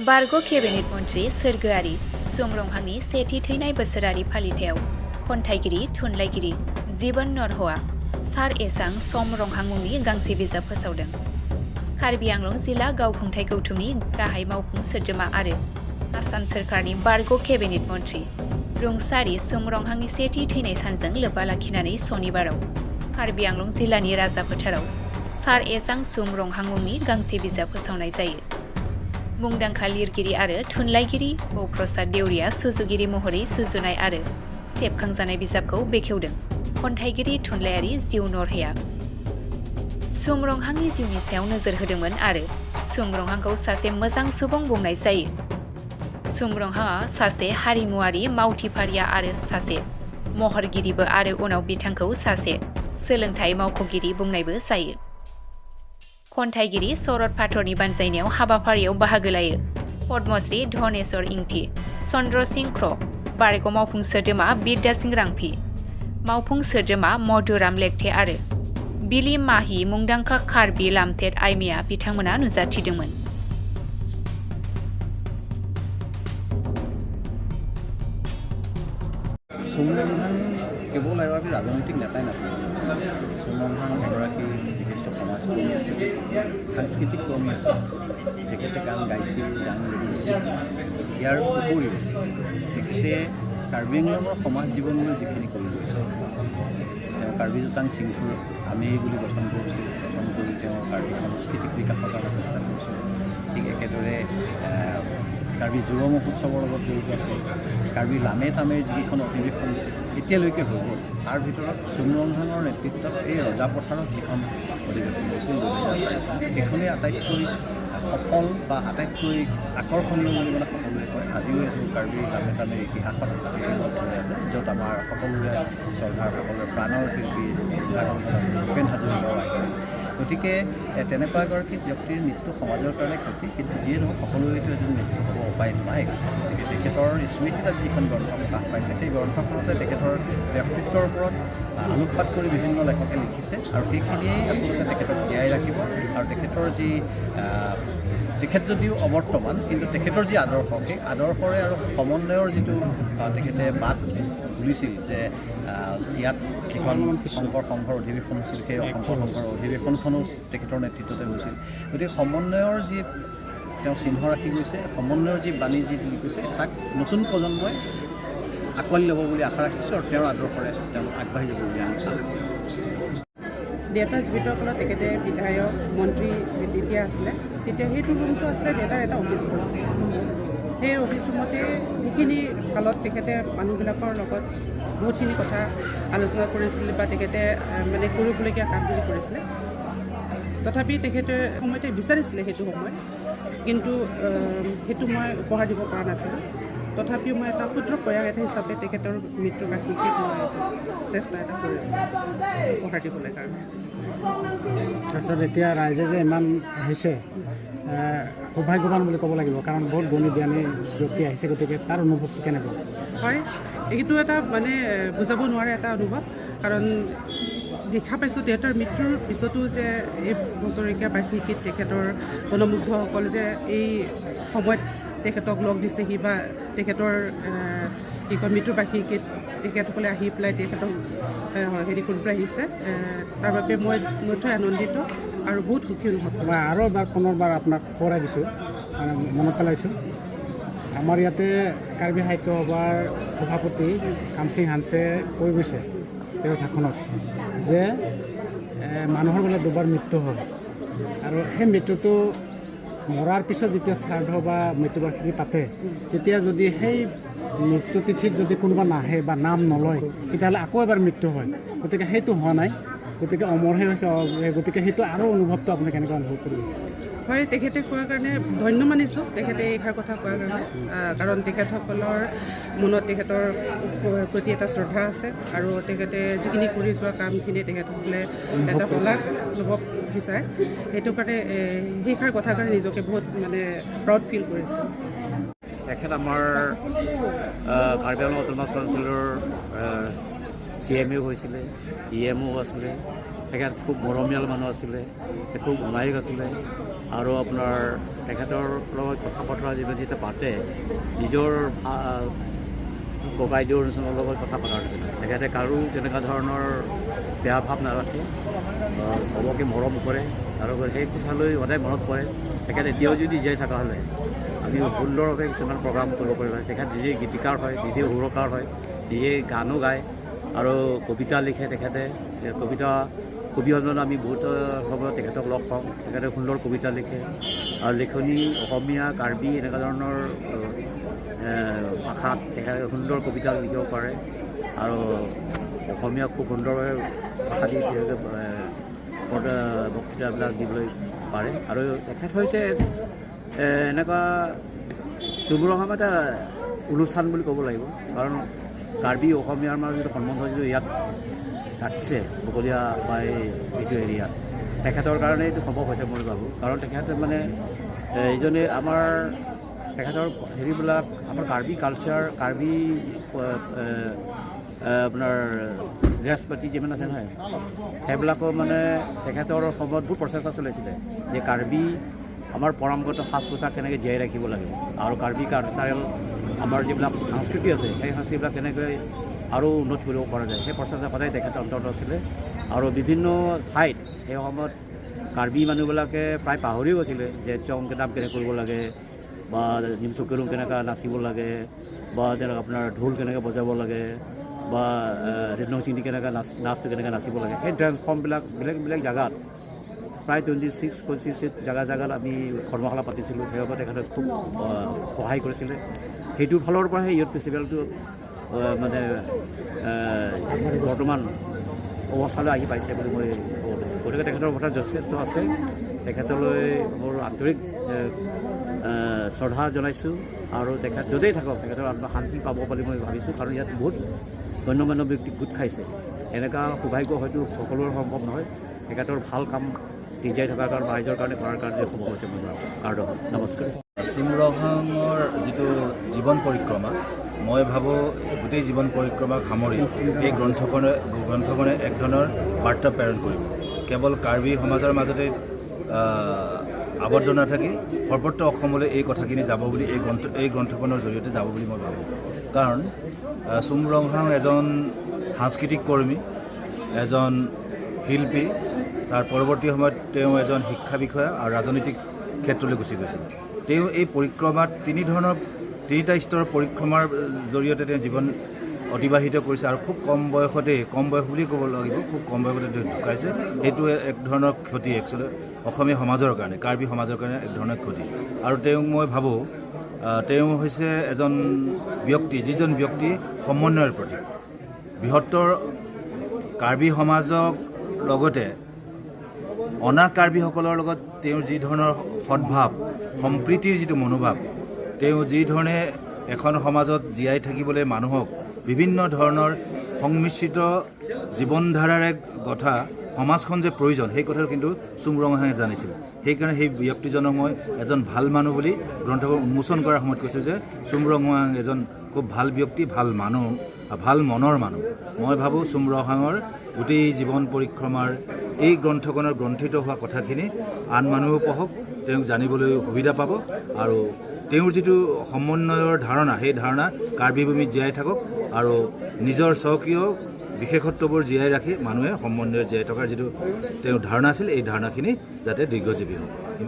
बारग' केबिनेट मन्थ्रि सोरगोआरि सुमरंहांनि सेथि थैनाय बोसोरारि फालिथायाव खन्थाइगिरि थुनलाइगिरि जीवन नरहआ सार एसां समरंहां मुंनि गांसे बिजाब फोसावदों। कार्बि आंलं जिल्ला गावखुंथाइ गौथुमनि गाहाय मावफुं सोद्रोमा आरो आसाम सोरखारनि बारग' केबिनेट मन्थ्रि रुंसारि सुमरंहांनि सेथि थैनाय सानजों लोब्बा लाखिनानै सनिबाराव कार्बि आंलं जिल्लानि राजा फोथाराव सार एसां सुमरंहां मुंनि गांसे बिजाब फोसावनाय जायो। मुंदांखा लिरगिरि आरो थुनलाइगिरि बौप्रसाद देउरिया सुजुगिरि महरै सुजुनाय आरो सेबखांजानाय बिजाबखौ बेखेवदों। खन्थाइगिरि थुनलाइयारि जिउ नरहैया सुमरंहांनि जिउनि सायाव नोजोर होदोंमोन आरो सुमरंहांखौ सासे मोजां सुबुं बुंनाय जायो। सुमरंहांआ सासे हारिमुआरि मावथिफारिया आरो सासे महरगिरिबो आरो उनाव बिथांखौ सासे सोलोंथाइ मावख'गिरि बुंनायबो जायो। खन्थाइगिरि शरद पाठरनि बानजायनायाव हाबाफारियाव बाहागो लायो पद्मश्री धनेश्वर इंथि, चन्द्र सिंह ख्र, बारग' मावफुं सोद्रोमा बिद्यासिं रांफि, मावफुं सोद्रोमा मधुराम लेगथे आरो बिलि माहि मुंदांखा कार्बि लामथेर आइमेया बिथांमोना नुजाथिदोंमोन। সুমৰংহাং কেৱল এগৰাকী ৰাজনৈতিক নেতাই নাছিল। সুমৰংহাং এগৰাকী বিশিষ্ট সমাজকৰ্মী আছিল, সাংস্কৃতিক কৰ্মী আছিল। তেখেতে গান গাইছিল, গান লিখিছিল। ইয়াৰ উপৰিও তেখেতে কাৰ্বি আংলঙৰ সমাজ জীৱনলৈ যিখিনি কৰি গৈছে, তেওঁ কাৰ্বি জোতাং চিংফুৰ আমেই বুলি গঠন কৰিছিল। গঠন কৰি তেওঁ কাৰ্বি সাংস্কৃতিক বিকাশৰ কাৰণে চেষ্টা কৰিছিল। ঠিক একেদৰে কাৰ্বি যুৱ মহোৎসৱৰ লগত জড়িত আছিল। কাৰ্বি লামে তামেৰ যিকেইখন অধিৱেশন এতিয়ালৈকে হৈ গ'ল, তাৰ ভিতৰত সুমৰংহাঙৰ নেতৃত্বত এই ৰজাপথাৰত যিখন অধিৱেশন হৈছিল 2004 চনত, সেইখনেই আটাইতকৈ সফল বা আটাইতকৈ আকৰ্ষণীয় বুলি মানে সকলোৱে কয়। আজিও এইটো কাৰ্বি লামে তামেৰ ইতিহাসত ধৰি আছে, য'ত আমাৰ সকলোৰে শ্ৰদ্ধাৰ সকলোৰে প্ৰাণৰ শিল্পী ভূপেন হাজৰিকাও আহিছিল। গতিকে তেনেকুৱা এগৰাকী ব্যক্তিৰ মৃত্যু সমাজৰ কাৰণে ক্ষতি, কিন্তু যিয়ে নহওক সকলোৱেতো এজন মৃত্যু হ'ব উপায় নাই। গতিকে তেখেতৰ স্মৃতিত যিখন গ্ৰন্থ প্ৰকাশ পাইছে, সেই গ্ৰন্থখনতে তেখেতৰ ব্যক্তিত্বৰ ওপৰত আলোকপাত কৰি বিভিন্ন লেখকে লিখিছে আৰু সেইখিনিয়েই আচলতে তেখেতক জীয়াই ৰাখিব। আৰু তেখেতৰ যি তেখেত যদিও অবৰ্তমান, কিন্তু তেখেতৰ যি আদৰ্শ, সেই আদৰ্শৰে আৰু সমন্বয়ৰ যিটো তেখেতে বাট তুলিছিল, যে ইয়াত যিখন শংকৰ সংঘৰ অধিৱেশন হৈছিল, সেই শংকৰ সংঘৰ অধিৱেশনখনো তেখেতৰ নেতৃত্বতে হৈছিল। গতিকে সমন্বয়ৰ যি তেওঁ চিহ্ন ৰাখি গৈছে, সমন্বয়ৰ যি বাণী যি তুলি গৈছে, তাক নতুন প্ৰজন্মই আঁকোৱালি ল'ব বুলি আশা ৰাখিছোঁ আৰু তেওঁৰ আদৰ্শৰে তেওঁলোক আগবাঢ়ি যাব বুলি আশা ৰাখিছোঁ। দেউতা জীৱিত কালত তেখেতে বিধায়ক মন্ত্ৰী তেতিয়া আছিলে, তেতিয়া সেইটো ৰুমটো আছিলে দেউতাৰ এটা অফিচ ৰুম। সেই অফিচ ৰুমতে সেইখিনি কালত তেখেতে মানুহবিলাকৰ লগত বহুতখিনি কথা আলোচনা কৰিছিল বা তেখেতে মানে কৰিবলগীয়া কামখিনি কৰিছিলে। তথাপি তেখেতে সময়তে বিচাৰিছিলে সেইটো সময়, কিন্তু সেইটো মই উপহাৰ দিব পৰা নাছিলোঁ। তথাপিও মই এটা ক্ষুদ্ৰ প্ৰয়াস এটা হিচাপে তেখেতৰ মৃত্যু বাৰ্ষিকীত মই চেষ্টা এটা কৰিছোঁ উপহাৰ দিবলৈ কাৰণে। তাৰপিছত এতিয়া ৰাইজে যে ইমান আহিছে, সৌভাগ্যৱান বুলি ক'ব লাগিব, কাৰণ বহুত গুণী জ্ঞানী ব্যক্তি আহিছে। গতিকে তাৰ অনুভৱটো কেনেকুৱা? হয়, এইটো এটা মানে বুজাব নোৱাৰে এটা অনুভৱ, কাৰণ দেখা পাইছোঁ দেউতাৰ মৃত্যুৰ পিছতো যে এই বছৰেকীয়া বাৰ্ষিকীত তেখেতৰ গণমুগ্ধসকল যে এই সময়ত তেখেতক লগ দিছেহি বা তেখেতৰ কি কয় মৃত্যুৰ বাৰ্ষিকীত তেখেতসকলে আহি পেলাই তেখেতক হেৰি কৰি পেলাই আহিছে, তাৰ বাবে মই নথৈ আনন্দিত আৰু বহুত সুখী অনুভৱ কৰোঁ। মই আৰু এবাৰ পুনৰবাৰ আপোনাক সোঁৱৰাই দিছোঁ, মনত পেলাইছোঁ। আমাৰ ইয়াতে কাৰ্বি সাহিত্য সভাৰ সভাপতি কামসিং হানছে কৈ গৈছে তেওঁৰ ভাষণত যে মানুহৰ বোলে দুবাৰ মৃত্যু হয়, আৰু সেই মৃত্যুটো মৰাৰ পিছত যেতিয়া শ্ৰাদ্ধ বা মৃত্যুবাৰ্ষিকী পাতে, তেতিয়া যদি সেই মৃত্যু তিথিত যদি কোনোবা নাহে বা নাম নলয়, তেতিয়াহ'লে আকৌ এবাৰ মৃত্যু হয়। গতিকে সেইটো হোৱা নাই, গতিকে অমৰহে হৈছে। গতিকে সেইটো আৰু অনুভৱটো আপুনি কেনেকুৱা অনুভৱ কৰিব? হয়, তেখেতে কোৱাৰ কাৰণে ধন্য মানিছোঁ, তেখেতে এইষাৰ কথা কোৱাৰ কাৰণে, কাৰণ তেখেতসকলৰ মনত তেখেতৰ প্ৰতি এটা শ্ৰদ্ধা আছে আৰু তেখেতে যিখিনি কৰি যোৱা কামখিনি তেখেতসকলে এটা শলাগ ল'ব বিচাৰে। সেইটো কাৰণে সেইষাৰ কথাৰ কাৰণে নিজকে বহুত মানে প্ৰাউড ফিল কৰিছোঁ। তেখেত আমাৰ কাৰ্বি আংলং অট'নমাছ কাউন্সিলৰ CMও হৈছিলে, EMO আছিলে। তেখেত খুব মৰমীয়াল মানুহ আছিলে, খুব অমায়িক আছিলে। আৰু আপোনাৰ তেখেতৰ লগত কথা বতৰা যেতিয়া পাতে নিজৰ ককাইদেউৰ নিচিনাৰ লগত কথা পতাৰ নিচিনা তেখেতে কাৰো তেনেকুৱা ধৰণৰ বেয়া ভাৱ নাৰাখে সবকে মৰম কৰে আৰু সেই কথালৈ সদায় মনত পৰে তেখেতে এতিয়াও যদি জীয়াই থকা হ'লে আমি সুন্দৰভাৱে কিছুমান প্ৰগ্ৰাম কৰিব পাৰিব তেখেত নিজে গীতিকাৰ হয় নিজে সুৰকাৰ হয় নিজে গানো গায় আৰু কবিতা লিখে তেখেতে কবি সন্মিলনত আমি বহুত সময়ত তেখেতক লগ পাওঁ তেখেতে সুন্দৰ কবিতা লিখে আৰু লিখনি অসমীয়া কাৰ্বি এনেকুৱা ধৰণৰ ভাষাত তেখেতে সুন্দৰ কবিতা লিখিব পাৰে আৰু অসমীয়া খুব সুন্দৰভাৱে ভাষা দি বক্তৃতাবিলাক দিবলৈ পাৰে আৰু তেখেত হৈছে এনেকুৱা চুমৰংহাম এটা অনুষ্ঠান বুলি ক'ব লাগিব কাৰণ কাৰ্বি অসমীয়াৰ মাজত যিটো সম্বন্ধ যিটো ইয়াত ৰাখিছে বকলীয়া বা এইটো এৰিয়াত তেখেতৰ কাৰণে এইটো সম্ভৱ হৈছে মই ভাবোঁ কাৰণ তেখেতে মানে এইজনে আমাৰ তেখেতৰ হেৰিবিলাক আমাৰ কাৰ্বি কালচাৰ কাৰ্বি আপোনাৰ ড্ৰেছ পাতি যিমান আছে নহয় সেইবিলাকো মানে তেখেতৰ সময়ত বহুত প্ৰচেষ্টা চলাইছিলে যে কাৰ্বি আমাৰ পৰম্পৰাগত সাজ পোছাক কেনেকৈ জীয়াই ৰাখিব লাগে আৰু কাৰ্বি কালচাৰেল আমাৰ যিবিলাক সংস্কৃতি আছে সেই সংস্কৃতিবিলাক কেনেকৈ আৰু উন্নত কৰিব পৰা যায় সেই প্ৰচেষ্টা সদায় তেখেতৰ অন্তত আছিলে আৰু বিভিন্ন ঠাইত সেই সময়ত কাৰ্বি মানুহবিলাকে প্ৰায় পাহৰি গৈছিলে যে চং কেটাপ কেনেকৈ কৰিব লাগে বা নিমচুকেৰুং কেনেকৈ নাচিব লাগে বা তেনেকৈ আপোনাৰ ঢোল কেনেকৈ বজাব লাগে বা ৰেডনং চিংটি কেনেকৈ নাচটো কেনেকৈ নাচিব লাগে সেই ডেন্স ফৰ্মবিলাক বেলেগ জেগাত প্ৰায় 26 জেগাত আমি কৰ্মশালা পাতিছিলোঁ সেইবাবে তেখেতে খুব সহায় কৰিছিলে সেইটোৰ ফালৰ পৰাহে ইয়থ ফেষ্টিভেলটো মানে বৰ্তমান অৱস্থালৈ আহি পাইছে বুলি মই ক'ব বিচাৰোঁ গতিকে তেখেতৰ কথা যথেষ্ট আছে তেখেতলৈ মোৰ আন্তৰিক শ্ৰদ্ধা জনাইছোঁ আৰু তেখেত য'তেই থাকক তেখেতৰ শান্তি পাব বুলি মই ভাবিছোঁ কাৰণ ইয়াত বহুত গণ্য মান্য ব্যক্তি গোট খাইছে এনেকুৱা সৌভাগ্য হয়তো সকলোৰে সম্ভৱ নহয় তেখেতৰ ভাল কাম জীয়াই থকাৰ কাৰণে ৰাইজৰ কাৰণে কৰাৰ কাৰণে সম্ভৱ হৈছে মোৰ কাৰণে নমস্কাৰ চুমৰংহামৰ যিটো জীৱন পৰিক্ৰমা মই ভাবোঁ গোটেই জীৱন পৰিক্ৰমাক সামৰি এই গ্ৰন্থখনে এক ধৰণৰ বাৰ্তা প্ৰেৰণ কৰিব কেৱল কাৰ্বি সমাজৰ মাজতে আবদ্ধ নাথাকি সৰ্বত্ৰ অসমলৈ এই কথাখিনি যাব বুলি এই গ্ৰন্থখনৰ জৰিয়তে যাব বুলি মই ভাবোঁ কাৰণ চুমৰংহাম এজন সাংস্কৃতিক কৰ্মী এজন শিল্পী তাৰ পৰৱৰ্তী সময়ত তেওঁ এজন শিক্ষা বিষয়া আৰু ৰাজনৈতিক ক্ষেত্ৰলৈ গুচি গৈছিল তেওঁ এই পৰিক্ৰমাত তিনিটা স্তৰৰ পৰিক্ৰমাৰ জৰিয়তে তেওঁ জীৱন অতিবাহিত কৰিছে আৰু খুব কম বয়স বুলি ক'ব লাগিব খুব কম বয়সতে তেওঁ ঢুকাইছে সেইটো এক ধৰণৰ ক্ষতি একচুৱেলি অসমীয়া সমাজৰ কাৰণে কাৰ্বি সমাজৰ কাৰণে এক ধৰণৰ ক্ষতি আৰু তেওঁক মই ভাবোঁ তেওঁ হৈছে এজন ব্যক্তি যিজন ব্যক্তি সমন্বয়ৰ প্ৰতীক বৃহত্তৰ কাৰ্বি সমাজক লগতে অনা কাৰ্বিসকলৰ লগত তেওঁৰ যি ধৰণৰ সদ্ভাৱ সম্প্ৰীতিৰ যিটো মনোভাৱ তেওঁ যি ধৰণে এখন সমাজত জীয়াই থাকিবলৈ মানুহক বিভিন্ন ধৰণৰ সংমিশ্ৰিত জীৱনধাৰাৰে গঠা সমাজখন যে প্ৰয়োজন সেই কথাটো কিন্তু চুমৰংহামে জানিছিল সেইকাৰণে সেই ব্যক্তিজনক মই এজন ভাল মানুহ বুলি গ্ৰন্থখন উন্মোচন কৰাৰ সময়ত কৈছোঁ যে চুমৰংহাম এজন খুব ভাল ব্যক্তি ভাল মানুহ ভাল মনৰ মানুহ মই ভাবোঁ চুমৰংহামৰ গোটেই জীৱন পৰিক্ৰমাৰ এই গ্ৰন্থখনৰ গ্ৰন্থিত হোৱা কথাখিনি আন মানুহেও পঢ়ক তেওঁক জানিবলৈ সুবিধা পাব আৰু তেওঁৰ যিটো সমন্বয়ৰ ধাৰণা সেই ধাৰণা কাৰ্বি ভূমিত জীয়াই থাকক আৰু নিজৰ স্বকীয় বিশেষত্ববোৰ জীয়াই ৰাখি মানুহে সমন্বয় জীয়াই থকাৰ যিটো তেওঁৰ ধাৰণা আছিল এই ধাৰণাখিনি যাতে দীৰ্ঘজীৱী হওক